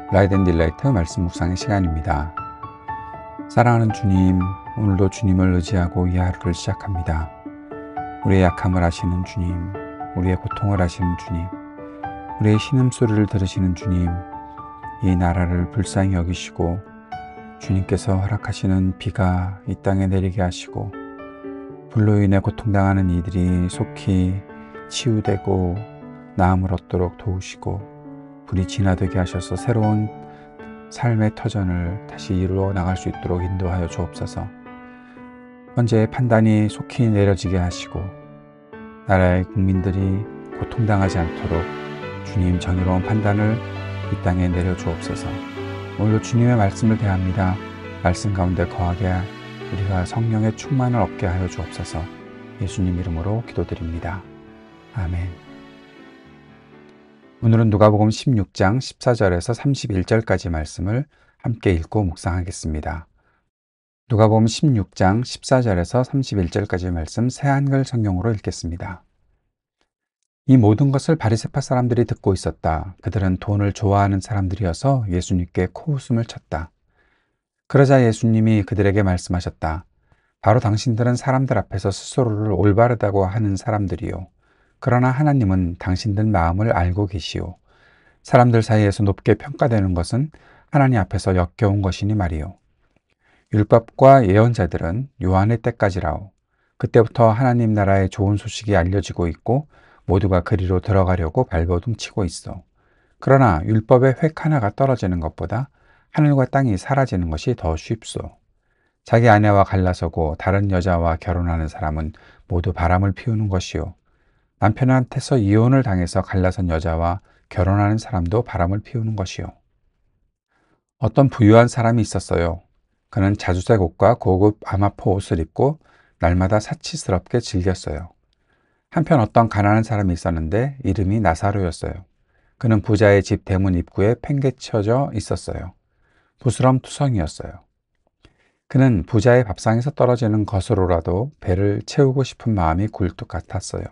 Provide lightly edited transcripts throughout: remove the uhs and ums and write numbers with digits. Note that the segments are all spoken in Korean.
라이트 앤 딜라이트 말씀 묵상의 시간입니다. 사랑하는 주님, 오늘도 주님을 의지하고 이 하루를 시작합니다. 우리의 약함을 아시는 주님, 우리의 고통을 아시는 주님, 우리의 신음소리를 들으시는 주님, 이 나라를 불쌍히 여기시고 주님께서 허락하시는 비가 이 땅에 내리게 하시고 불로 인해 고통당하는 이들이 속히 치유되고 나음을 얻도록 도우시고 불이 진화되게 하셔서 새로운 삶의 터전을 다시 이루어 나갈 수 있도록 인도하여 주옵소서. 현재의 판단이 속히 내려지게 하시고 나라의 국민들이 고통당하지 않도록 주님 정의로운 판단을 이 땅에 내려주옵소서. 오늘도 주님의 말씀을 대합니다. 말씀 가운데 거하게 우리가 성령의 충만을 얻게 하여 주옵소서. 예수님 이름으로 기도드립니다. 아멘. 오늘은 누가복음 16장 14절에서 31절까지 말씀을 함께 읽고 묵상하겠습니다. 누가복음 16장 14절에서 31절까지 말씀 새 한글 성경으로 읽겠습니다. 이 모든 것을 바리새파 사람들이 듣고 있었다. 그들은 돈을 좋아하는 사람들이어서 예수님께 코웃음을 쳤다. 그러자 예수님이 그들에게 말씀하셨다. 바로 당신들은 사람들 앞에서 스스로를 올바르다고 하는 사람들이요. 그러나 하나님은 당신들 마음을 알고 계시오. 사람들 사이에서 높게 평가되는 것은 하나님 앞에서 역겨운 것이니 말이요. 율법과 예언자들은 요한의 때까지라오. 그때부터 하나님 나라의 좋은 소식이 알려지고 있고 모두가 그리로 들어가려고 발버둥치고 있어. 그러나 율법의 획 하나가 떨어지는 것보다 하늘과 땅이 사라지는 것이 더 쉽소. 자기 아내와 갈라서고 다른 여자와 결혼하는 사람은 모두 바람을 피우는 것이요. 남편한테서 이혼을 당해서 갈라선 여자와 결혼하는 사람도 바람을 피우는 것이요. 어떤 부유한 사람이 있었어요. 그는 자주색 옷과 고급 아마포 옷을 입고 날마다 사치스럽게 즐겼어요. 한편 어떤 가난한 사람이 있었는데 이름이 나사로였어요. 그는 부자의 집 대문 입구에 팽개쳐져 있었어요. 부스럼투성이었어요. 그는 부자의 밥상에서 떨어지는 것으로라도 배를 채우고 싶은 마음이 굴뚝 같았어요.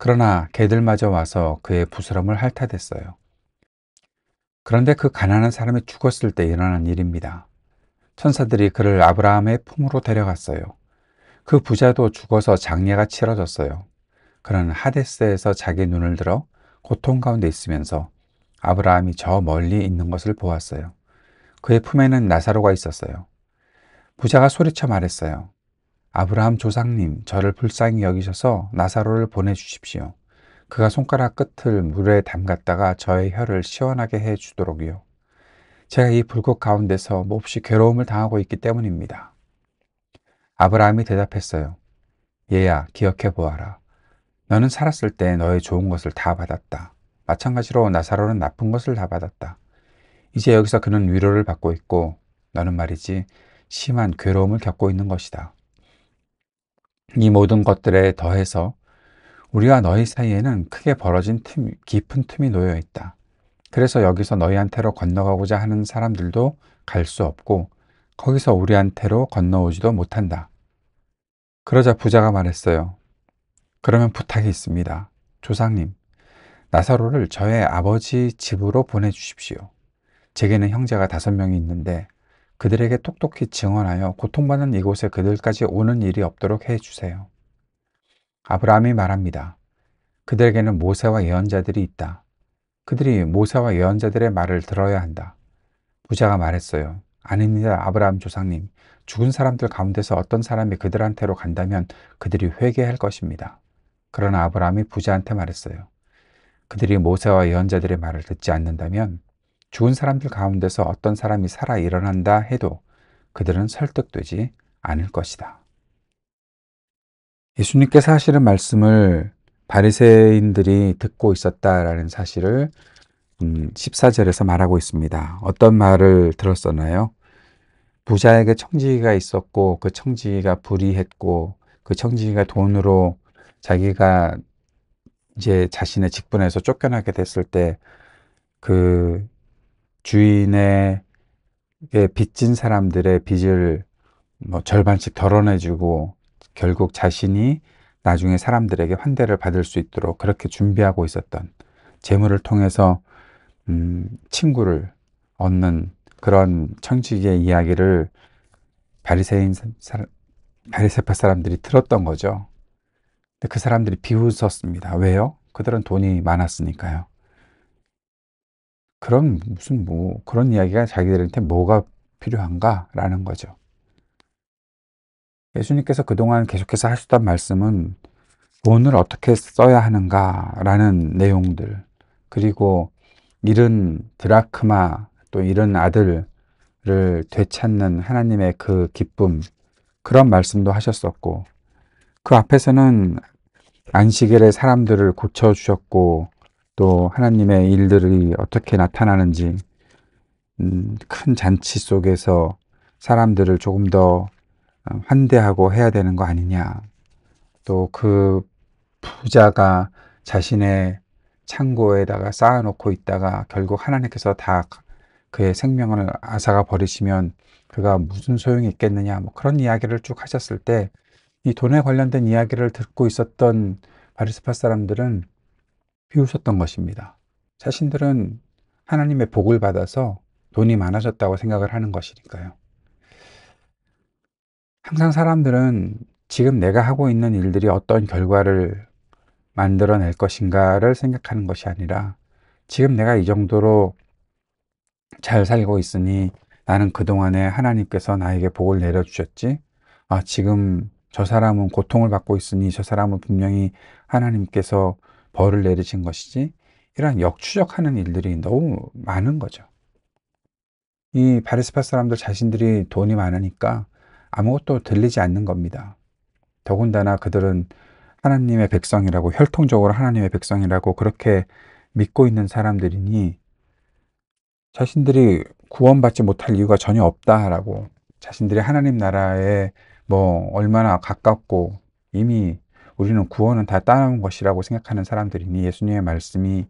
그러나 개들마저 와서 그의 부스럼을 핥아댔어요. 그런데 그 가난한 사람이 죽었을 때 일어난 일입니다. 천사들이 그를 아브라함의 품으로 데려갔어요. 그 부자도 죽어서 장례가 치러졌어요. 그는 하데스에서 자기 눈을 들어 고통 가운데 있으면서 아브라함이 저 멀리 있는 것을 보았어요. 그의 품에는 나사로가 있었어요. 부자가 소리쳐 말했어요. 아브라함 조상님, 저를 불쌍히 여기셔서 나사로를 보내주십시오. 그가 손가락 끝을 물에 담갔다가 저의 혀를 시원하게 해주도록요. 제가 이 불꽃 가운데서 몹시 괴로움을 당하고 있기 때문입니다. 아브라함이 대답했어요. 얘야, 기억해 보아라. 너는 살았을 때 너의 좋은 것을 다 받았다. 마찬가지로 나사로는 나쁜 것을 다 받았다. 이제 여기서 그는 위로를 받고 있고 너는 말이지 심한 괴로움을 겪고 있는 것이다. 이 모든 것들에 더해서 우리와 너희 사이에는 크게 벌어진 깊은 틈이 놓여 있다. 그래서 여기서 너희한테로 건너가고자 하는 사람들도 갈 수 없고 거기서 우리한테로 건너오지도 못한다. 그러자 부자가 말했어요. 그러면 부탁이 있습니다. 조상님, 나사로를 저의 아버지 집으로 보내주십시오. 제게는 형제가 5명이 있는데 그들에게 똑똑히 증언하여 고통받는 이곳에 그들까지 오는 일이 없도록 해주세요. 아브라함이 말합니다. 그들에게는 모세와 예언자들이 있다. 그들이 모세와 예언자들의 말을 들어야 한다. 부자가 말했어요. 아닙니다, 아브라함 조상님. 죽은 사람들 가운데서 어떤 사람이 그들한테로 간다면 그들이 회개할 것입니다. 그러나 아브라함이 부자한테 말했어요. 그들이 모세와 예언자들의 말을 듣지 않는다면 죽은 사람들 가운데서 어떤 사람이 살아 일어난다 해도 그들은 설득되지 않을 것이다. 예수님께서 하시는 말씀을 바리새인들이 듣고 있었다라는 사실을 14절에서 말하고 있습니다. 어떤 말을 들었었나요? 부자에게 청지기가 있었고 그 청지기가 불의했고 그 청지기가 돈으로 자기가 이제 자신의 직분에서 쫓겨나게 됐을 때 그 주인에게 빚진 사람들의 빚을 절반씩 덜어내주고 결국 자신이 나중에 사람들에게 환대를 받을 수 있도록 그렇게 준비하고 있었던 재물을 통해서 친구를 얻는 그런 청지기의 이야기를 바리새인 바리새파 사람들이 들었던 거죠. 근데 그 사람들이 비웃었습니다. 왜요? 그들은 돈이 많았으니까요. 그럼 무슨 뭐 그런 이야기가 자기들한테 뭐가 필요한가라는 거죠. 예수님께서 그동안 계속해서 하셨던 말씀은 돈을 어떻게 써야 하는가라는 내용들, 그리고 잃은 드라크마, 또 잃은 아들을 되찾는 하나님의 그 기쁨, 그런 말씀도 하셨었고, 그 앞에서는 안식일에 사람들을 고쳐주셨고, 또 하나님의 일들이 어떻게 나타나는지, 큰 잔치 속에서 사람들을 조금 더 환대하고 해야 되는 거 아니냐. 또 그 부자가 자신의 창고에다가 쌓아놓고 있다가 결국 하나님께서 다 그의 생명을 앗아가 버리시면 그가 무슨 소용이 있겠느냐. 뭐 그런 이야기를 쭉 하셨을 때 이 돈에 관련된 이야기를 듣고 있었던 바리새파 사람들은 비웃었던 것입니다. 자신들은 하나님의 복을 받아서 돈이 많아졌다고 생각을 하는 것이니까요. 항상 사람들은 지금 내가 하고 있는 일들이 어떤 결과를 만들어낼 것인가를 생각하는 것이 아니라 지금 내가 이 정도로 잘 살고 있으니 나는 그동안에 하나님께서 나에게 복을 내려주셨지. 아, 지금 저 사람은 고통을 받고 있으니 저 사람은 분명히 하나님께서 벌을 내리신 것이지. 이런 역추적하는 일들이 너무 많은 거죠. 이 바리새파 사람들 자신들이 돈이 많으니까 아무것도 들리지 않는 겁니다. 더군다나 그들은 하나님의 백성이라고, 혈통적으로 하나님의 백성이라고 그렇게 믿고 있는 사람들이니 자신들이 구원받지 못할 이유가 전혀 없다라고, 자신들이 하나님 나라에 뭐 얼마나 가깝고 이미 우리는 구원은 다 따놓은 것이라고 생각하는 사람들이니 예수님의 말씀이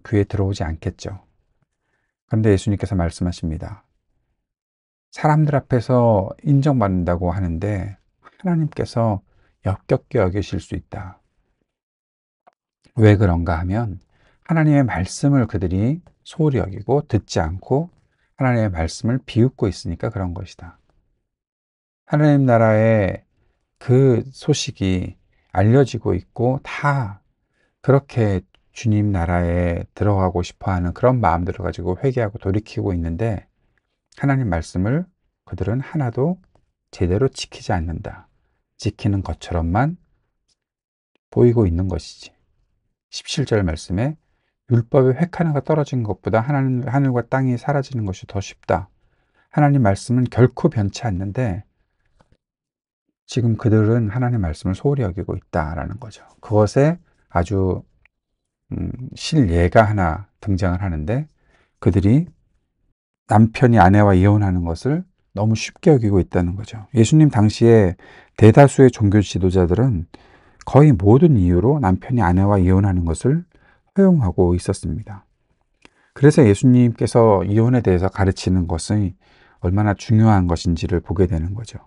귀에 들어오지 않겠죠. 그런데 예수님께서 말씀하십니다. 사람들 앞에서 인정받는다고 하는데 하나님께서 역겹게 여기실 수 있다. 왜 그런가 하면 하나님의 말씀을 그들이 소홀히 여기고 듣지 않고 하나님의 말씀을 비웃고 있으니까 그런 것이다. 하나님 나라의 그 소식이 알려지고 있고 다 그렇게 주님 나라에 들어가고 싶어 하는 그런 마음들을 가지고 회개하고 돌이키고 있는데 하나님 말씀을 그들은 하나도 제대로 지키지 않는다. 지키는 것처럼만 보이고 있는 것이지. 17절 말씀에 율법의 획 하나가 떨어진 것보다 하늘과 땅이 사라지는 것이 더 쉽다. 하나님 말씀은 결코 변치 않는데 지금 그들은 하나님 말씀을 소홀히 여기고 있다라는 거죠. 그것에 아주 실예가 하나 등장을 하는데 그들이 남편이 아내와 이혼하는 것을 너무 쉽게 여기고 있다는 거죠. 예수님 당시에 대다수의 종교 지도자들은 거의 모든 이유로 남편이 아내와 이혼하는 것을 허용하고 있었습니다. 그래서 예수님께서 이혼에 대해서 가르치는 것이 얼마나 중요한 것인지를 보게 되는 거죠.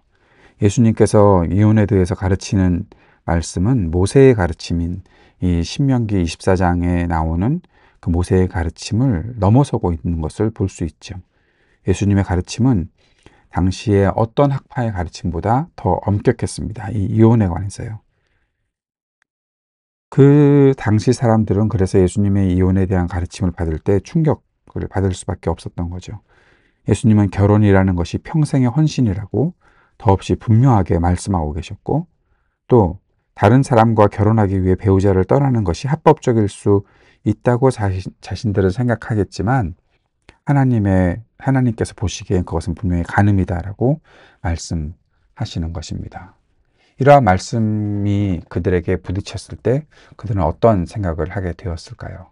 예수님께서 이혼에 대해서 가르치는 말씀은 모세의 가르침인 이 신명기 24장에 나오는 그 모세의 가르침을 넘어서고 있는 것을 볼 수 있죠. 예수님의 가르침은 당시에 어떤 학파의 가르침보다 더 엄격했습니다. 이 이혼에 관해서요. 그 당시 사람들은 그래서 예수님의 이혼에 대한 가르침을 받을 때 충격을 받을 수밖에 없었던 거죠. 예수님은 결혼이라는 것이 평생의 헌신이라고 더없이 분명하게 말씀하고 계셨고, 또 다른 사람과 결혼하기 위해 배우자를 떠나는 것이 합법적일 수 있다고 자신들은 생각하겠지만 하나님께서 보시기엔 그것은 분명히 간음이다라고 말씀하시는 것입니다. 이러한 말씀이 그들에게 부딪혔을 때 그들은 어떤 생각을 하게 되었을까요?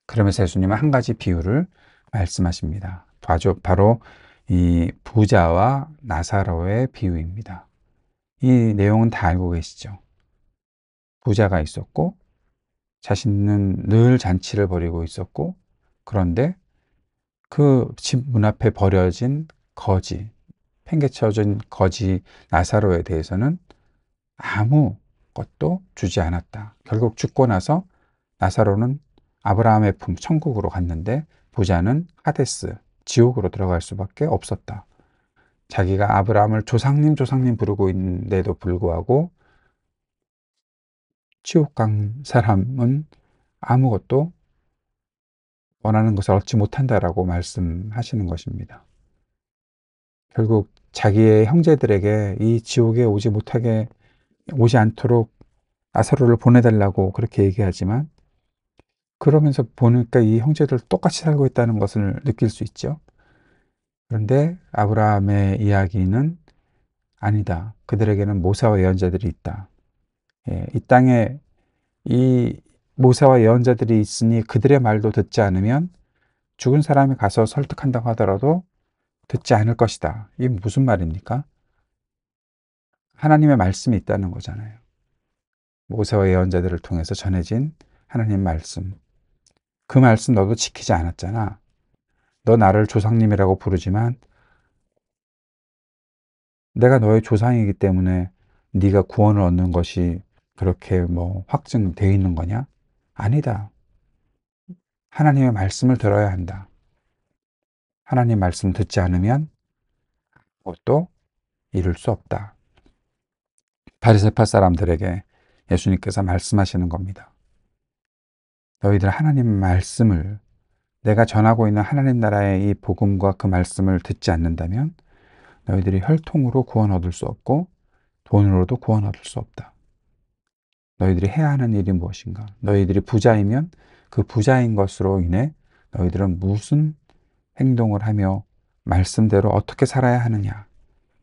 그러면서 예수님은 한 가지 비유를 말씀하십니다. 바로 이 부자와 나사로의 비유입니다. 이 내용은 다 알고 계시죠? 부자가 있었고 자신은 늘 잔치를 벌이고 있었고, 그런데 그 집 문 앞에 버려진 거지, 팽개쳐진 거지 나사로에 대해서는 아무것도 주지 않았다. 결국 죽고 나서 나사로는 아브라함의 품 천국으로 갔는데 부자는 하데스, 지옥으로 들어갈 수밖에 없었다. 자기가 아브라함을 조상님 조상님 부르고 있는데도 불구하고 지옥 간 사람은 아무것도 원하는 것을 얻지 못한다라고 말씀하시는 것입니다. 결국 자기의 형제들에게 이 지옥에 오지 않도록 나사로를 보내달라고 그렇게 얘기하지만, 그러면서 보니까 이 형제들 똑같이 살고 있다는 것을 느낄 수 있죠. 그런데 아브라함의 이야기는 아니다. 그들에게는 모세와 예언자들이 있다. 이 땅에 이 모세와 예언자들이 있으니 그들의 말도 듣지 않으면 죽은 사람이 가서 설득한다고 하더라도 듣지 않을 것이다. 이게 무슨 말입니까? 하나님의 말씀이 있다는 거잖아요. 모세와 예언자들을 통해서 전해진 하나님 말씀. 그 말씀 너도 지키지 않았잖아. 너 나를 조상님이라고 부르지만 내가 너의 조상이기 때문에 네가 구원을 얻는 것이 그렇게 확증되어 있는 거냐? 아니다. 하나님의 말씀을 들어야 한다. 하나님 말씀 듣지 않으면 그것도 이룰 수 없다. 바리새파 사람들에게 예수님께서 말씀하시는 겁니다. 너희들 하나님 말씀을, 내가 전하고 있는 하나님 나라의 이 복음과 그 말씀을 듣지 않는다면 너희들이 혈통으로 구원 얻을 수 없고 돈으로도 구원 얻을 수 없다. 너희들이 해야 하는 일이 무엇인가? 너희들이 부자이면 그 부자인 것으로 인해 너희들은 무슨 행동을 하며 말씀대로 어떻게 살아야 하느냐?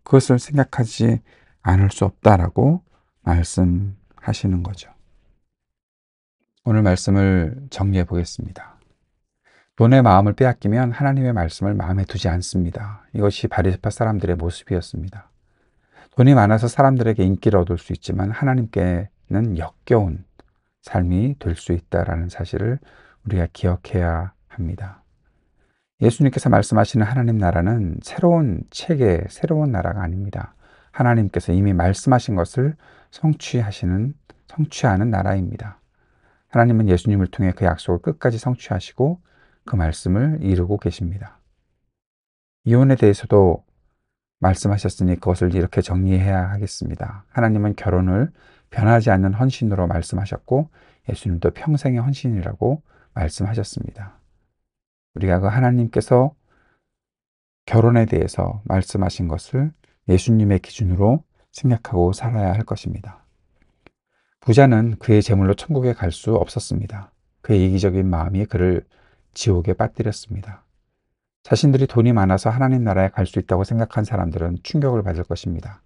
그것을 생각하지 않을 수 없다라고 말씀하시는 거죠. 오늘 말씀을 정리해 보겠습니다. 돈의 마음을 빼앗기면 하나님의 말씀을 마음에 두지 않습니다. 이것이 바리새파 사람들의 모습이었습니다. 돈이 많아서 사람들에게 인기를 얻을 수 있지만 하나님께는 역겨운 삶이 될 수 있다는 사실을 우리가 기억해야 합니다. 예수님께서 말씀하시는 하나님 나라는 새로운 체계, 새로운 나라가 아닙니다. 하나님께서 이미 말씀하신 것을 성취하는 나라입니다. 하나님은 예수님을 통해 그 약속을 끝까지 성취하시고 그 말씀을 이루고 계십니다. 이혼에 대해서도 말씀하셨으니 그것을 이렇게 정리해야 하겠습니다. 하나님은 결혼을 변하지 않는 헌신으로 말씀하셨고 예수님도 평생의 헌신이라고 말씀하셨습니다. 우리가 그 하나님께서 결혼에 대해서 말씀하신 것을 예수님의 기준으로 생각하고 살아야 할 것입니다. 부자는 그의 재물로 천국에 갈 수 없었습니다. 그의 이기적인 마음이 그를 지옥에 빠뜨렸습니다. 자신들이 돈이 많아서 하나님 나라에 갈 수 있다고 생각한 사람들은 충격을 받을 것입니다.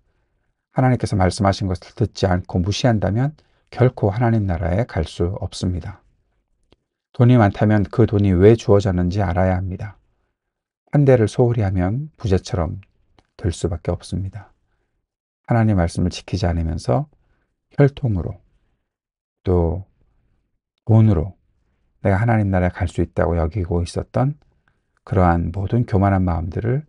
하나님께서 말씀하신 것을 듣지 않고 무시한다면 결코 하나님 나라에 갈 수 없습니다. 돈이 많다면 그 돈이 왜 주어졌는지 알아야 합니다. 환대를 소홀히 하면 부자처럼 될 수밖에 없습니다. 하나님 말씀을 지키지 않으면서 혈통으로 또 돈으로 내가 하나님 나라에 갈 수 있다고 여기고 있었던 그러한 모든 교만한 마음들을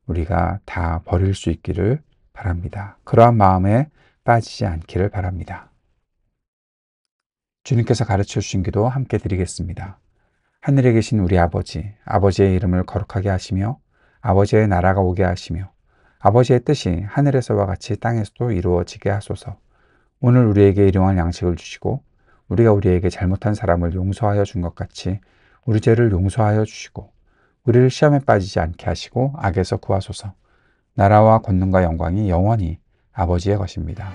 우리가 다 버릴 수 있기를 바랍니다. 그러한 마음에 빠지지 않기를 바랍니다. 주님께서 가르쳐 주신 기도 함께 드리겠습니다. 하늘에 계신 우리 아버지, 아버지의 이름을 거룩하게 하시며 아버지의 나라가 오게 하시며 아버지의 뜻이 하늘에서와 같이 땅에서도 이루어지게 하소서. 오늘 우리에게 일용할 양식을 주시고 우리가 우리에게 잘못한 사람을 용서하여 준 것 같이 우리 죄를 용서하여 주시고 우리를 시험에 빠지지 않게 하시고 악에서 구하소서. 나라와 권능과 영광이 영원히 아버지의 것입니다.